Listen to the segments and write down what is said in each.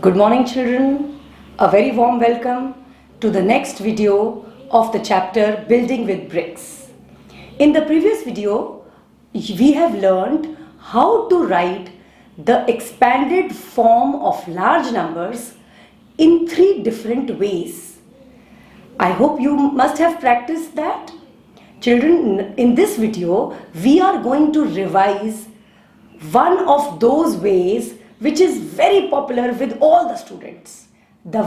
Good morning, children. A very warm welcome to the next video of the chapter Building with Bricks. In the previous video, we have learned how to write the expanded form of large numbers in three different ways. I hope you must have practiced that. Children, in this video, we are going to revise one of those ways which is very popular with all the students. The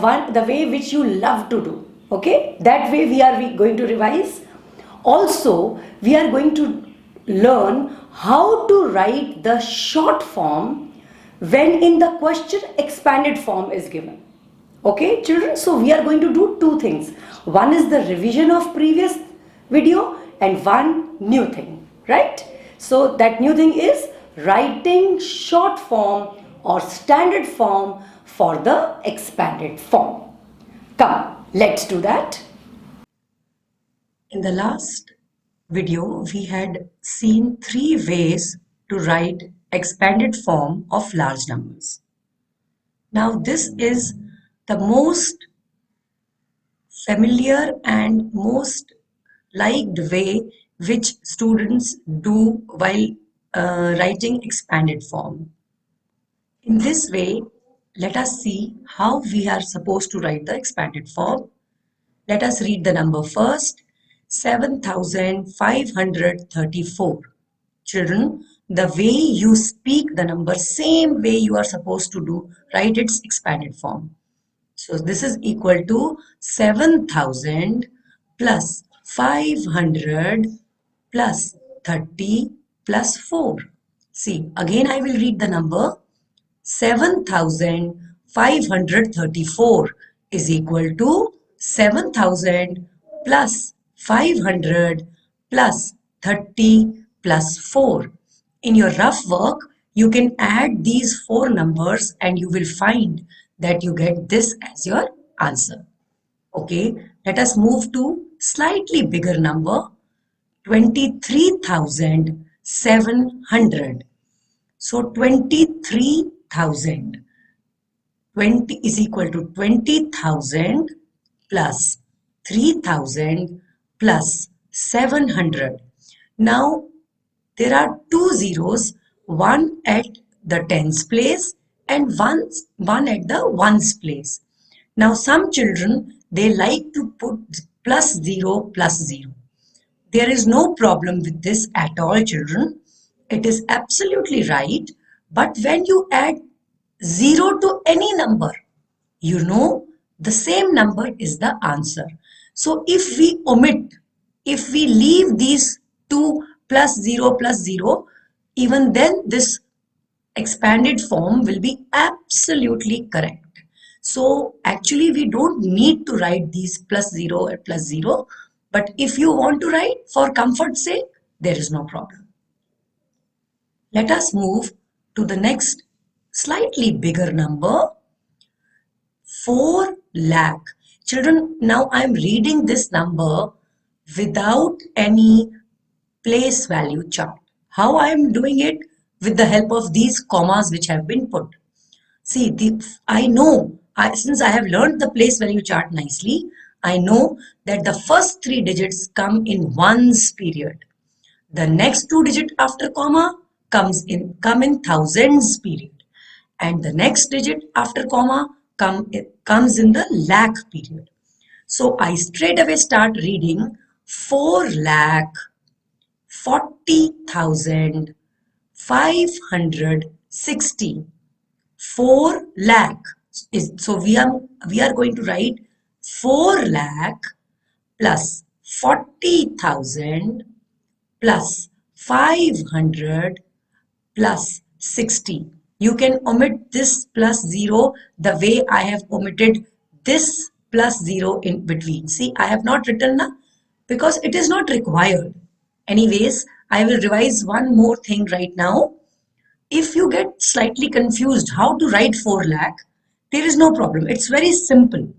way which you love to do. Okay? That way we are going to revise. Also, we are going to learn how to write the short form when in the question expanded form is given. Okay, children, so we are going to do two things. One is the revision of previous video and one new thing, right? So that new thing is writing short form or standard form for the expanded form. Come, let's do that. In the last video, we had seen three ways to write expanded form of large numbers. Now this is the most familiar and most liked way which students do while writing expanded form. In this way, let us see how we are supposed to write the expanded form. Let us read the number first. 7,534. Children, the way you speak the number, same way you are supposed to do, write its expanded form. So this is equal to 7,000 plus 500 plus 30 plus 4. See, again I will read the number. 7,534 is equal to 7,000 plus 500 plus 30 plus 4. In your rough work, you can add these four numbers and you will find that you get this as your answer. Okay, let us move to slightly bigger number, 23,700. So 23,000 is equal to 20,000 plus 3,000 plus 700. Now there are two zeros, one at the tens place and one at the ones place. Now some children, they like to put plus 0 plus 0. There is no problem with this at all, children. It is absolutely right. But when you add 0 to any number, you know the same number is the answer. So if we omit, if we leave these two plus 0, even then this expanded form will be absolutely correct. So actually we don't need to write these plus 0 and plus 0. But if you want to write for comfort's sake, there is no problem. Let us move to the next slightly bigger number, 4 lakh. Children, now I am reading this number without any place value chart. How I am doing it? With the help of these commas which have been put. See, I know, since I have learned the place value chart nicely, I know that the first three digits come in ones period. The next two digit after comma come in thousands period. And the next digit after comma comes in the lakh period. So I straight away start reading 4,40,560. 4 lakh is, so we are going to write 4 lakh plus 40,000 plus 500 plus 60. You can omit this plus 0 the way I have omitted this plus 0 in between. See, I have not written na, because it is not required. Anyways, I will revise one more thing right now. If you get slightly confused how to write 4 lakh, there is no problem. It's very simple.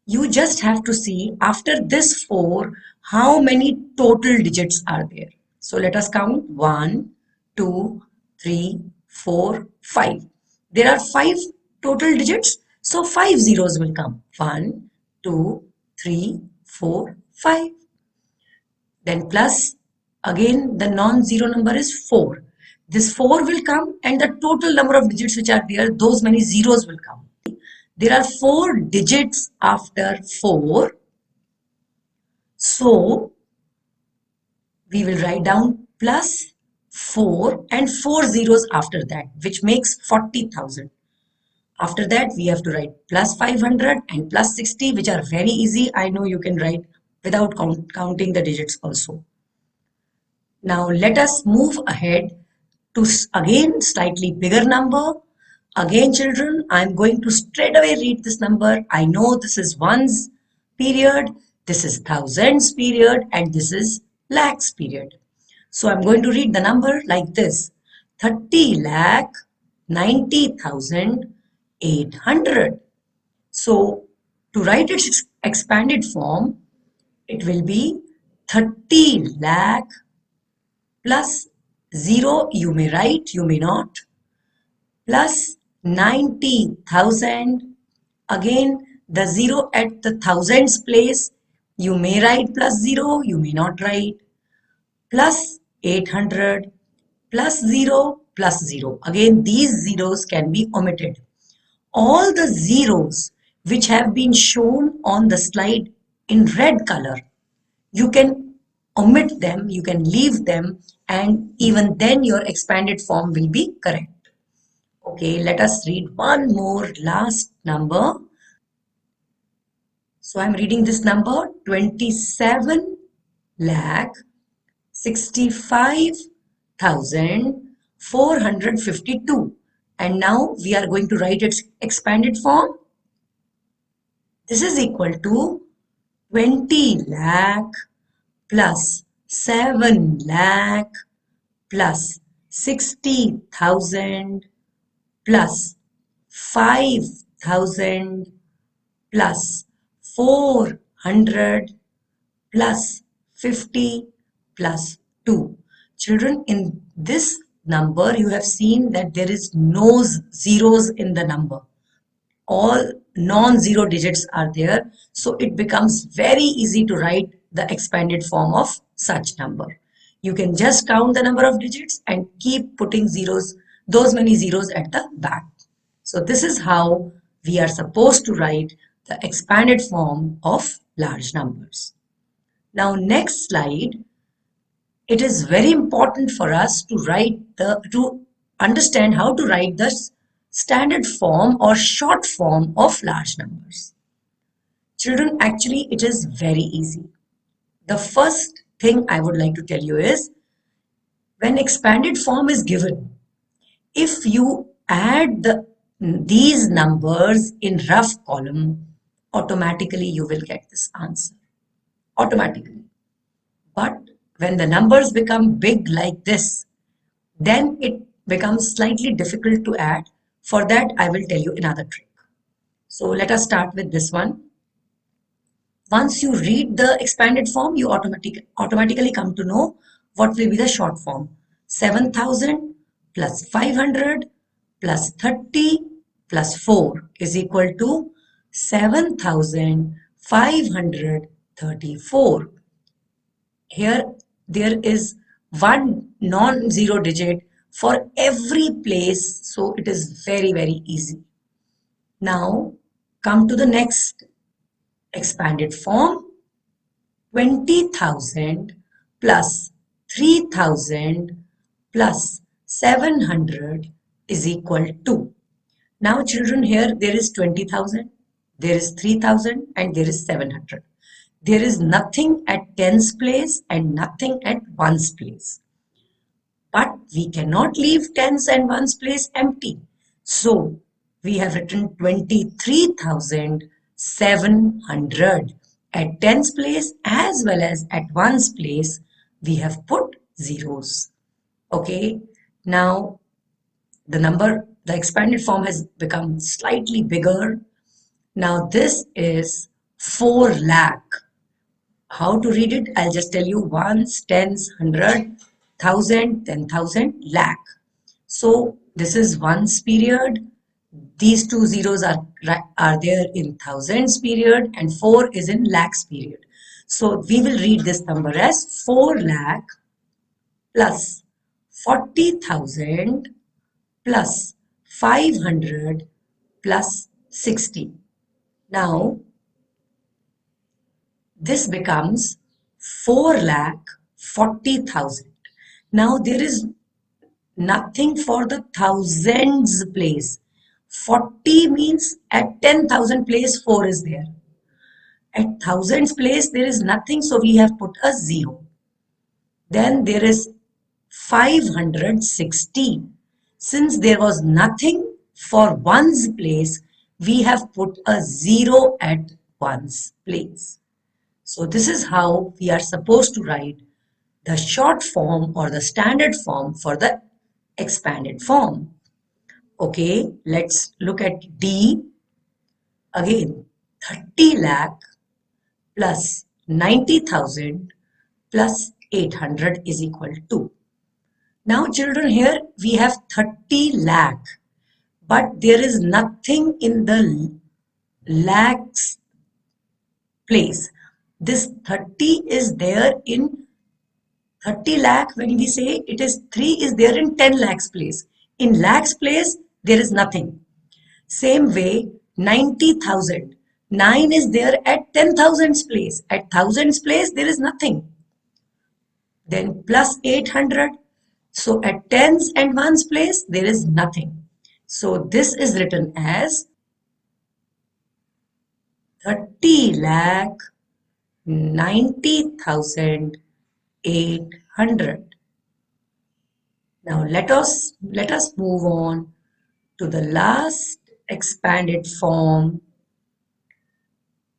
You just have to see after this 4, how many total digits are there. So let us count 1, 2, 3, 4, 5. There are 5 total digits. So 5 zeros will come. 1, 2, 3, 4, 5. Then plus, again the non-zero number is 4. This 4 will come and the total number of digits which are there, those many zeros will come. There are 4 digits after 4. So we will write down plus 4 and 4 zeros after that, which makes 40,000. After that, we have to write plus 500 and plus 60, which are very easy. I know you can write without counting the digits also. Now let us move ahead to again slightly bigger number. Again, children, I'm going to straight away read this number. I know this is ones period, this is thousands period, and this is lakhs period. So I'm going to read the number like this: 30 lakh 90,800. So to write its expanded form, it will be 30 lakh plus 0, you may write, you may not, plus 90,000. Again, the 0 at the thousands place, you may write plus 0, you may not write, plus 800, plus 0, plus 0. Again, these zeros can be omitted. All the zeros which have been shown on the slide in red color, you can omit them, you can leave them, and even then your expanded form will be correct. Okay, let us read one more last number. So I'm reading this number: 27 lakh 65,452. And now we are going to write its expanded form. This is equal to 20 lakh plus 7 lakh plus 60,000 plus 5,000 plus 400 plus 50 plus 2. Children, in this number you have seen that there is no zeros in the number. All non-zero digits are there, so it becomes very easy to write the expanded form of such number. You can just count the number of digits and keep putting zeros, those many zeros at the back. So this is how we are supposed to write the expanded form of large numbers. Now next slide, it is very important for us to understand how to write the standard form or short form of large numbers. Children, actually it is very easy. The first thing I would like to tell you is, when expanded form is given, if you add these numbers in rough column, automatically you will get this answer. Automatically. But when the numbers become big like this, then it becomes slightly difficult to add. For that, I will tell you another trick. So let us start with this one. Once you read the expanded form, you automatically come to know what will be the short form. 7,000 plus 500 plus 30 plus 4 is equal to 7,534. Here there is one non-zero digit for every place, so it is very easy. Now come to the next expanded form. 20,000 plus 3,000 plus 700 is equal to. Now children, here there is 20,000, there is 3,000 and there is 700. There is nothing at tens place and nothing at ones place. But we cannot leave tens and ones place empty. So we have written 23,700 at tens place as well as at ones place. We have put zeros. Okay, now the expanded form has become slightly bigger. Now this is 4 lakh. How to read it? I'll just tell you: ones, tens, hundred, thousand, 10,000, lakh. So this is ones period, These two zeros are there in thousands period and 4 is in lakhs period. So we will read this number as 4 lakh plus 40,000 plus 500 plus 60. Now this becomes 4 lakh 40,000. Now there is nothing for the thousands place. 40 means at 10,000 place 4 is there. At thousands place there is nothing, so we have put a 0. Then there is 560. Since there was nothing for ones place, we have put a 0 at ones place. So this is how we are supposed to write the short form or the standard form for the expanded form. Okay, let's look at D. Again, 30 lakh plus 90,000 plus 800 is equal to. Now children, here we have 30 lakh, but there is nothing in the lakhs place. This 30 is there in 30 lakh. When we say it is 3 is there in 10 lakhs place. In lakhs place, there is nothing. Same way, 90,000. 9 is there at 10,000's place. At thousands place, there is nothing. Then plus 800. So at tens and ones place, there is nothing. So this is written as 30 lakh 90,800. Now let us move on to the last expanded form,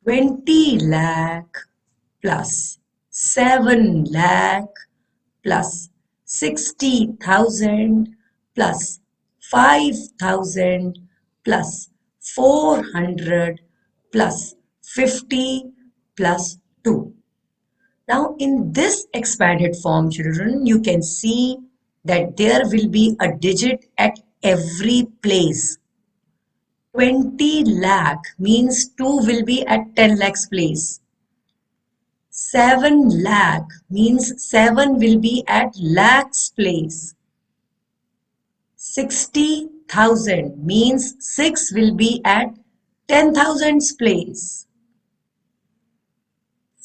20 lakh plus 7 lakh plus 60,000 plus 5,000 plus 400 plus 50 plus 2. Now in this expanded form, children, you can see that there will be a digit at every place. 20 lakh means 2 will be at 10 lakhs place. 7 lakh means 7 will be at lakhs place. 60,000 means 6 will be at 10,000's place.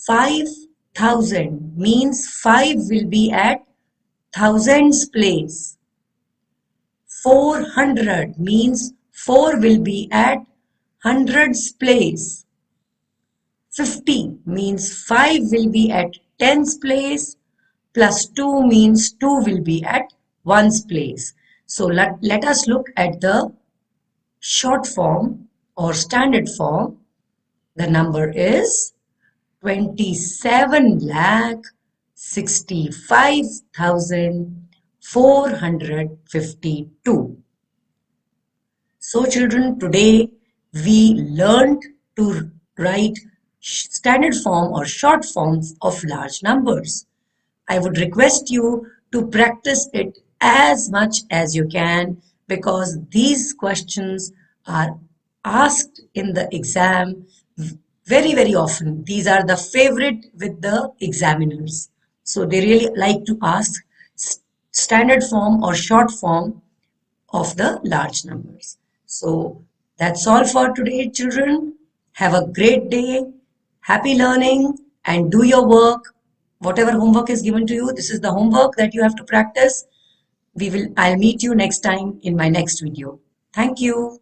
5,000 means 5 will be at thousands place. 400 means 4 will be at hundreds place. 50 means 5 will be at tens place, plus 2 means 2 will be at ones place. So let us look at the short form or standard form. The number is 27 lakh 65,452. So children, today we learned to write standard form or short forms of large numbers. I would request you to practice it as much as you can, because these questions are asked in the exam very often. These are the favorite with the examiners. So they really like to ask standard form or short form of the large numbers. So that's all for today, children. Have a great day, happy learning, and do your work. Whatever homework is given to you, this is the homework that you have to practice. I'll meet you next time in my next video. Thank you.